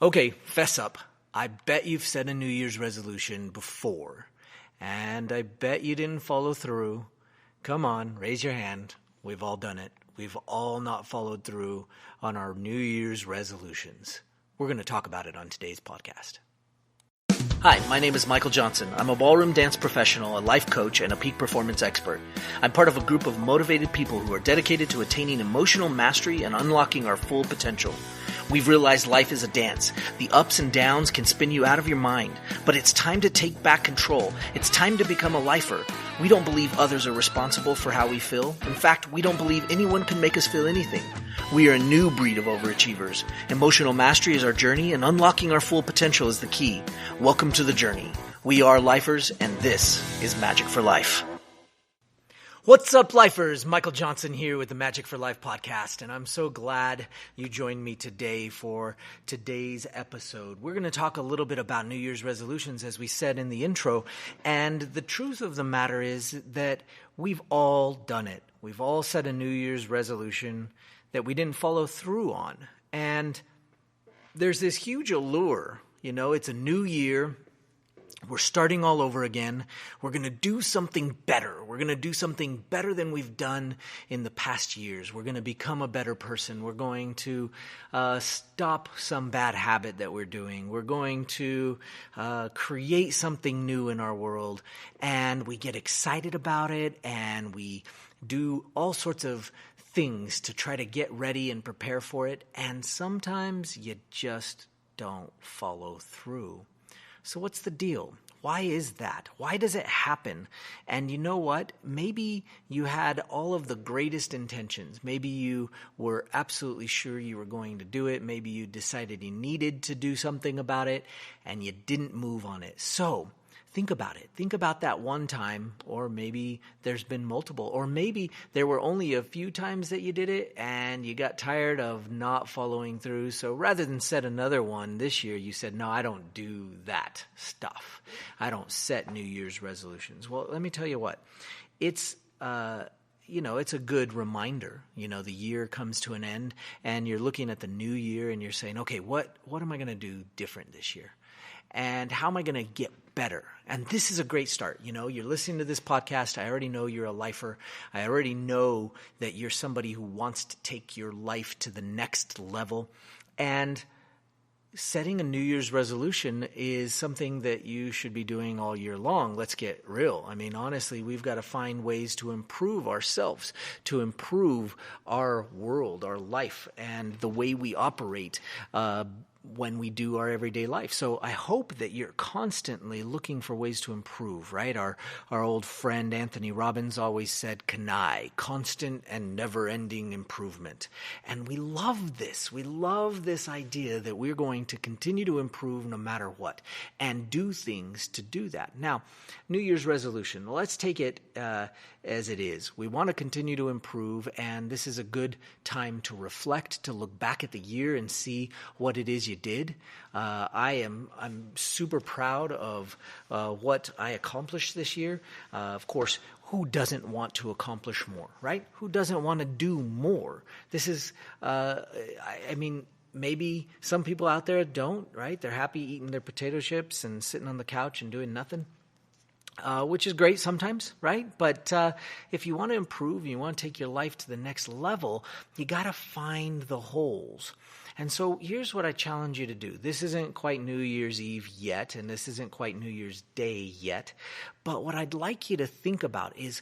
Okay, fess up. I bet you've set a New Year's resolution before, and I bet you didn't follow through. Come on, raise your hand. We've all done it. We've all not followed through on our New Year's resolutions. We're going to talk about it on today's podcast. Hi, my name is Michael Johnson. I'm a ballroom dance professional, a life coach, and a peak performance expert. I'm part of a group of motivated people who are dedicated to attaining emotional mastery and unlocking our full potential. We've realized life is a dance. The ups and downs can spin you out of your mind, but it's time to take back control. It's time to become a lifer. We don't believe others are responsible for how we feel. In fact, we don't believe anyone can make us feel anything. We are a new breed of overachievers. Emotional mastery is our journey, and unlocking our full potential is the key. Welcome to the journey. We are lifers, and this is Magic for Life. What's up, lifers? Michael Johnson here with the Magic for Life podcast, and I'm so glad you joined me today for today's episode. We're going to talk a little bit about New Year's resolutions, as we said in the intro, and the truth of the matter is that we've all done it. We've all set a New Year's resolution that we didn't follow through on, and there's this huge allure. You know, it's a new year. We're starting all over again. We're going to do something better. We're going to do something better than we've done in the past years. We're going to become a better person. We're going to stop some bad habit that we're doing. We're going to create something new in our world. And we get excited about it, and we do all sorts of things to try to get ready and prepare for it. And sometimes you just don't follow through. So what's the deal? Why is that? Why does it happen? And you know what? Maybe you had all of the greatest intentions. Maybe you were absolutely sure you were going to do it. Maybe you decided you needed to do something about it, and you didn't move on it. So think about it. Think about that one time, or maybe there's been multiple, or maybe there were only a few times that you did it and you got tired of not following through. So rather than set another one this year, you said, no, I don't do that stuff. I don't set New Year's resolutions. Well, let me tell you what, it's a good reminder. The year comes to an end and you're looking at the new year and you're saying, okay, what am I going to do different this year? And how am I going to get better? And this is a great start. You're listening to this podcast. I already know you're a lifer. I already know that you're somebody who wants to take your life to the next level. And setting a New Year's resolution is something that you should be doing all year long. Let's get real. I mean, honestly, we've got to find ways to improve ourselves, to improve our world, our life, and the way we operate when we do our everyday life. So I hope that you're constantly looking for ways to improve, right? Our old friend Anthony Robbins always said, CANI, constant and never-ending improvement. And we love this. We love this idea that we're going to continue to improve no matter what and do things to do that. Now, New Year's resolution, let's take it as it is. We want to continue to improve, and this is a good time to reflect, to look back at the year and see what it is you did. I'm super proud of what I accomplished this year. Of course, who doesn't want to accomplish more, right? Who doesn't want to do more? This is, maybe some people out there don't, right? They're happy eating their potato chips and sitting on the couch and doing nothing. Which is great sometimes, right? But if you want to improve, you want to take your life to the next level, you got to find the holes. And so here's what I challenge you to do. This isn't quite New Year's Eve yet, and this isn't quite New Year's Day yet. But what I'd like you to think about is,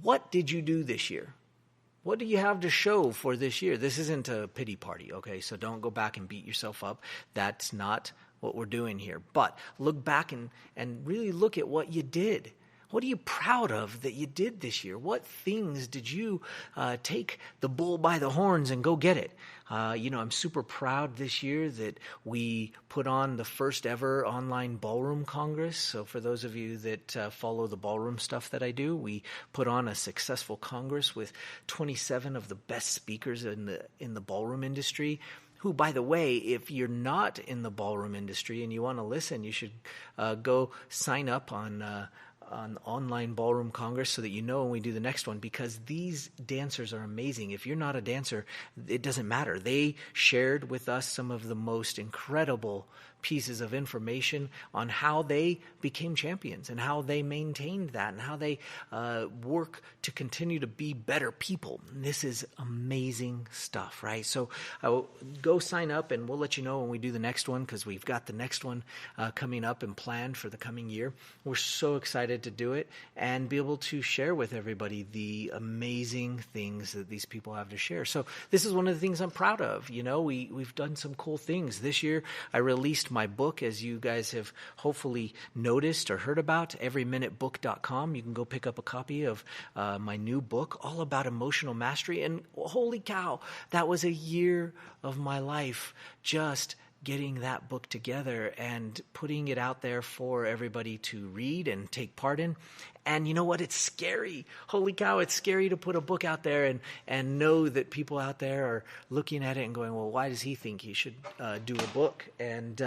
what did you do this year? What do you have to show for this year? This isn't a pity party, okay? So don't go back and beat yourself up. That's not what we're doing here. But look back and really look at what you did. What are you proud of that you did this year? What things did you take the bull by the horns and go get it? I'm super proud this year that we put on the first ever online ballroom congress. So for those of you that follow the ballroom stuff that I do, we put on a successful congress with 27 of the best speakers in the ballroom industry. Who, by the way, if you're not in the ballroom industry and you want to listen, you should go sign up on on online ballroom congress so that you know when we do the next one, because these dancers are amazing. If you're not a dancer, it doesn't matter. They shared with us some of the most incredible pieces of information on how they became champions and how they maintained that and how they work to continue to be better people. And this is amazing stuff, right? So go sign up, and we'll let you know when we do the next one, because we've got the next one coming up and planned for the coming year. We're so excited to do it and be able to share with everybody the amazing things that these people have to share. So this is one of the things I'm proud of. You know, we've done some cool things. This year I released my book, as you guys have hopefully noticed or heard about, everyminutebook.com. You can go pick up a copy of my new book all about emotional mastery. And holy cow, that was a year of my life just getting that book together and putting it out there for everybody to read and take part in. And you know what? It's scary. Holy cow, it's scary to put a book out there and know that people out there are looking at it and going, well, why does he think he should do a book? And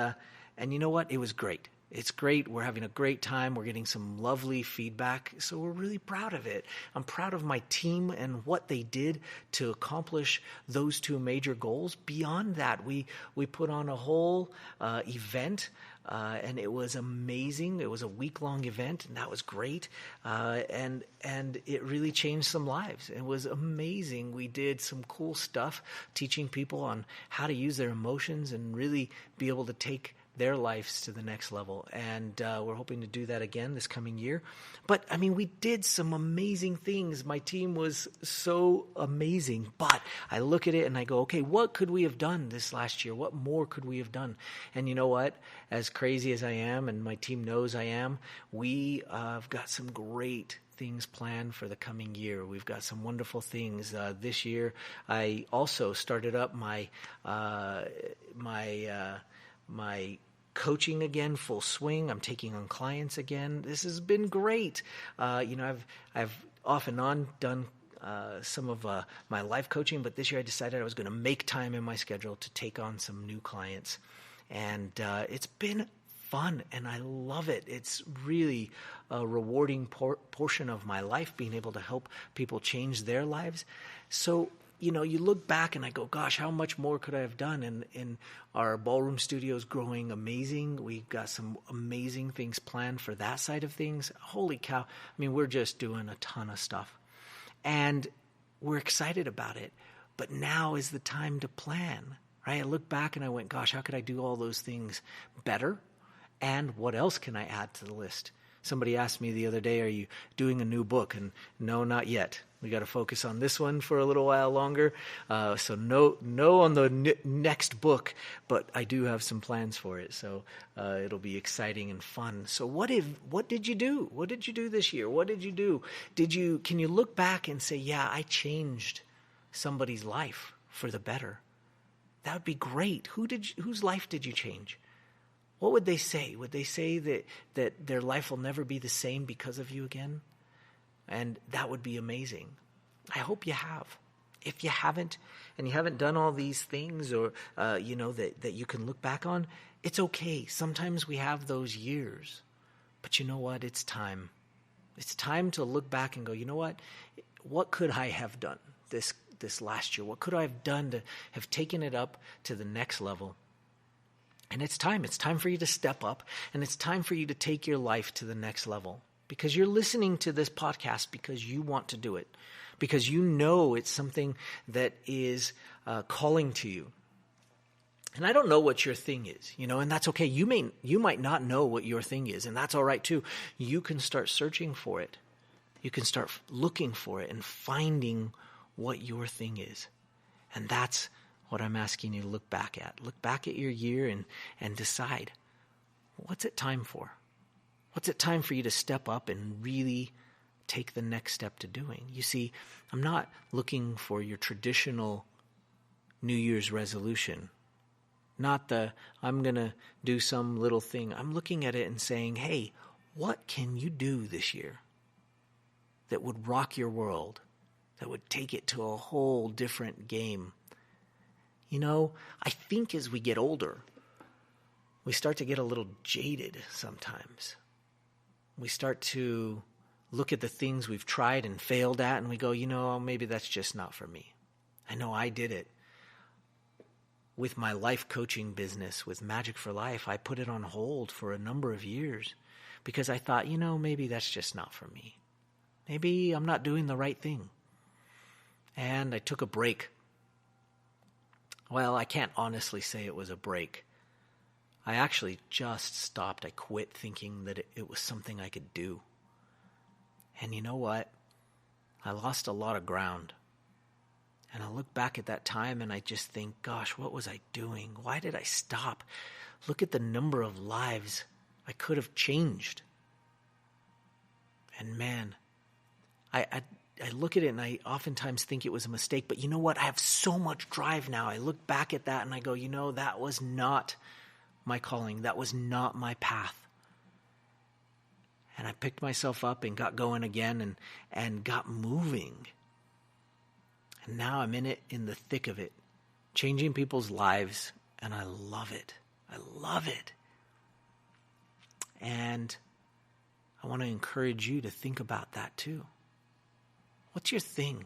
you know what? It was great. It's great. We're having a great time. We're getting some lovely feedback. So we're really proud of it. I'm proud of my team and what they did to accomplish those two major goals. Beyond that, we put on a whole event, and it was amazing. It was a week-long event, and that was great. And it really changed some lives. It was amazing. We did some cool stuff, teaching people on how to use their emotions and really be able to take their lives to the next level. And we're hoping to do that again this coming year. But I mean, we did some amazing things. My team was so amazing. But I look at it and I go, okay, what could we have done this last year? What more could we have done? And you know what? As crazy as I am, and my team knows I am, we have got some great things planned for the coming year. We've got some wonderful things. This year, I also started up my coaching again, full swing. I'm taking on clients again. This has been great. I've off and on done some of my life coaching, but this year I decided I was going to make time in my schedule to take on some new clients. And it's been fun, and I love it. It's really a rewarding portion of my life, being able to help people change their lives. So you know, you look back and I go, gosh, how much more could I have done? And in our ballroom studio is growing amazing. We've got some amazing things planned for that side of things. Holy cow. I mean, we're just doing a ton of stuff. And we're excited about it. But now is the time to plan, right? I look back and I went, gosh, how could I do all those things better? And what else can I add to the list? Somebody asked me the other day, are you doing a new book? And no, not yet. We got to focus on this one for a little while longer. So no on the next book, but I do have some plans for it. So it'll be exciting and fun. So what did you do? What did you do this year? What did you do? Can you look back and say, yeah, I changed somebody's life for the better? That would be great. Whose life did you change? What would they say? Would they say that their life will never be the same because of you again? And that would be amazing. I hope you have. If you haven't, and you haven't done all these things, or that you can look back on, it's okay. Sometimes we have those years. But you know what? It's time. It's time to look back and go, you know what? What could I have done this last year? What could I have done to have taken it up to the next level? And it's time. It's time for you to step up, and it's time for you to take your life to the next level, because you're listening to this podcast because you want to do it, because you know it's something that is calling to you. And I don't know what your thing is, and that's okay. You might not know what your thing is, and that's all right too. You can start searching for it. You can start looking for it and finding what your thing is. And that's what I'm asking you to look back at. Look back at your year and decide, what's it time for? What's it time for you to step up and really take the next step to doing? You see, I'm not looking for your traditional New Year's resolution. Not I'm going to do some little thing. I'm looking at it and saying, hey, what can you do this year that would rock your world, that would take it to a whole different game? I think as we get older, we start to get a little jaded sometimes. we start to look at the things we've tried and failed at, and we go, maybe that's just not for me. I know I did it. With my life coaching business, with Majic for Life, I put it on hold for a number of years because I thought, maybe that's just not for me. Maybe I'm not doing the right thing. And I took a break. Well, I can't honestly say it was a break. I actually just stopped. I quit thinking that it was something I could do. And you know what? I lost a lot of ground. And I look back at that time and I just think, gosh, what was I doing? Why did I stop? Look at the number of lives I could have changed. And man, I look at it and I oftentimes think it was a mistake. But you know what? I have so much drive now. I look back at that and I go, that was not my calling. That was not my path. And I picked myself up and got going again and got moving. And now I'm in the thick of it, changing people's lives, and I love it. I love it. And I want to encourage you to think about that too. What's your thing?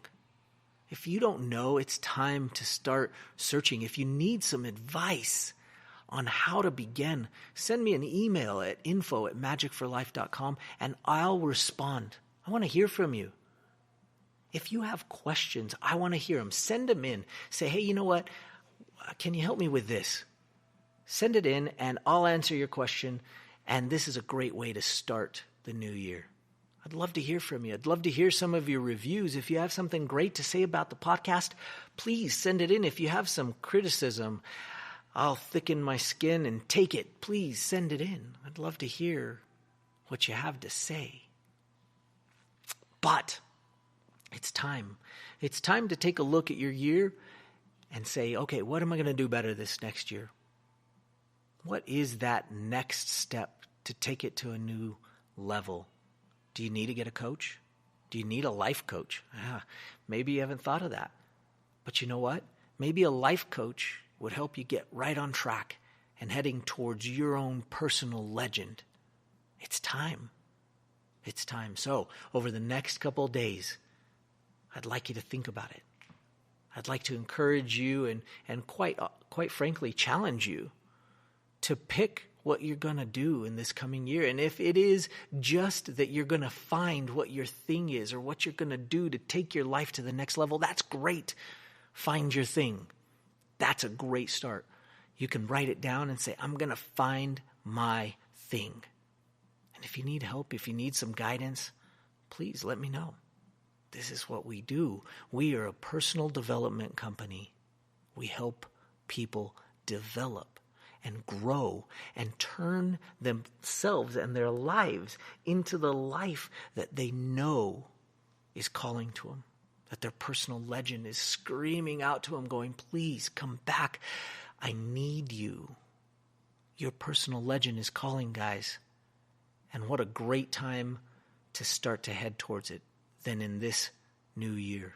If you don't know, it's time to start searching. If you need some advice on how to begin, send me an email at info@magicforlife.com and I'll respond. I want to hear from you. If you have questions, I want to hear them. Send them in. Say, hey, you know what? Can you help me with this? Send it in and I'll answer your question. And this is a great way to start the new year. I'd love to hear from you. I'd love to hear some of your reviews. If you have something great to say about the podcast, please send it in. If you have some criticism, I'll thicken my skin and take it. Please send it in. I'd love to hear what you have to say. But it's time. It's time to take a look at your year and say, okay, what am I going to do better this next year? What is that next step to take it to a new level? Do you need to get a coach? Do you need a life coach? Maybe you haven't thought of that. But you know what? Maybe a life coach would help you get right on track and heading towards your own personal legend. It's time. It's time. So over the next couple of days, I'd like you to think about it. I'd like to encourage you and quite frankly challenge you to pick what you're going to do in this coming year. And if it is just that you're going to find what your thing is or what you're going to do to take your life to the next level, that's great. Find your thing. That's a great start. You can write it down and say, I'm going to find my thing. And if you need help, if you need some guidance, please let me know. This is what we do. We are a personal development company. We help people develop and grow and turn themselves and their lives into the life that they know is calling to them, that their personal legend is screaming out to them, going, please come back. I need you. Your personal legend is calling, guys. And what a great time to start to head towards it than in this new year.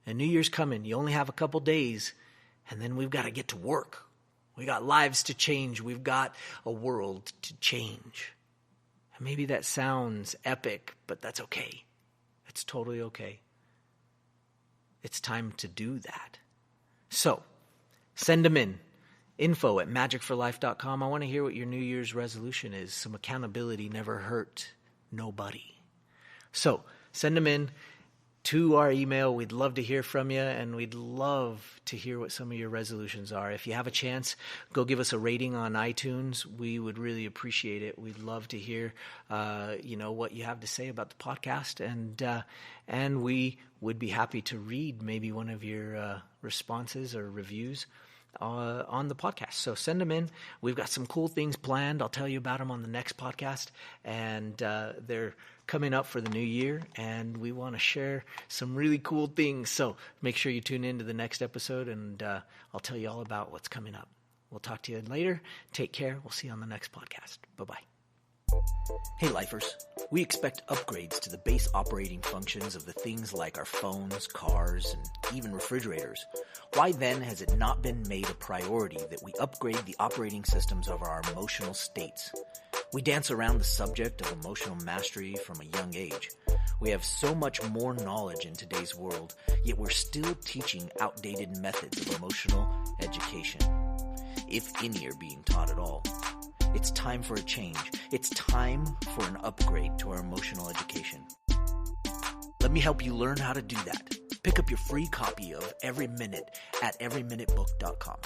And New Year's coming. You only have a couple days, and then we've got to get to work. We got lives to change. We've got a world to change. And maybe that sounds epic, but that's okay. It's totally okay. It's time to do that. So, send them in. info@magicforlife.com. I want to hear what your New Year's resolution is. Some accountability never hurt nobody. So, send them in to our email. We'd love to hear from you, and we'd love to hear what some of your resolutions are. If you have a chance, go give us a rating on iTunes. We would really appreciate it. We'd love to hear, what you have to say about the podcast, and we would be happy to read maybe one of your responses or reviews on the podcast. So send them in. We've got some cool things planned. I'll tell you about them on the next podcast, and they're coming up for the new year, and we want to share some really cool things. So make sure you tune in to the next episode, and I'll tell you all about what's coming up. We'll talk to you later. Take care. We'll see you on the next podcast. Bye-bye. Hey lifers, we expect upgrades to the base operating functions of the things like our phones, cars, and even refrigerators. Why then has it not been made a priority that we upgrade the operating systems of our emotional states? We dance around the subject of emotional mastery from a young age. We have so much more knowledge in today's world, yet we're still teaching outdated methods of emotional education, if any are being taught at all. It's time for a change. It's time for an upgrade to our emotional education. Let me help you learn how to do that. Pick up your free copy of Every Minute at everyminutebook.com.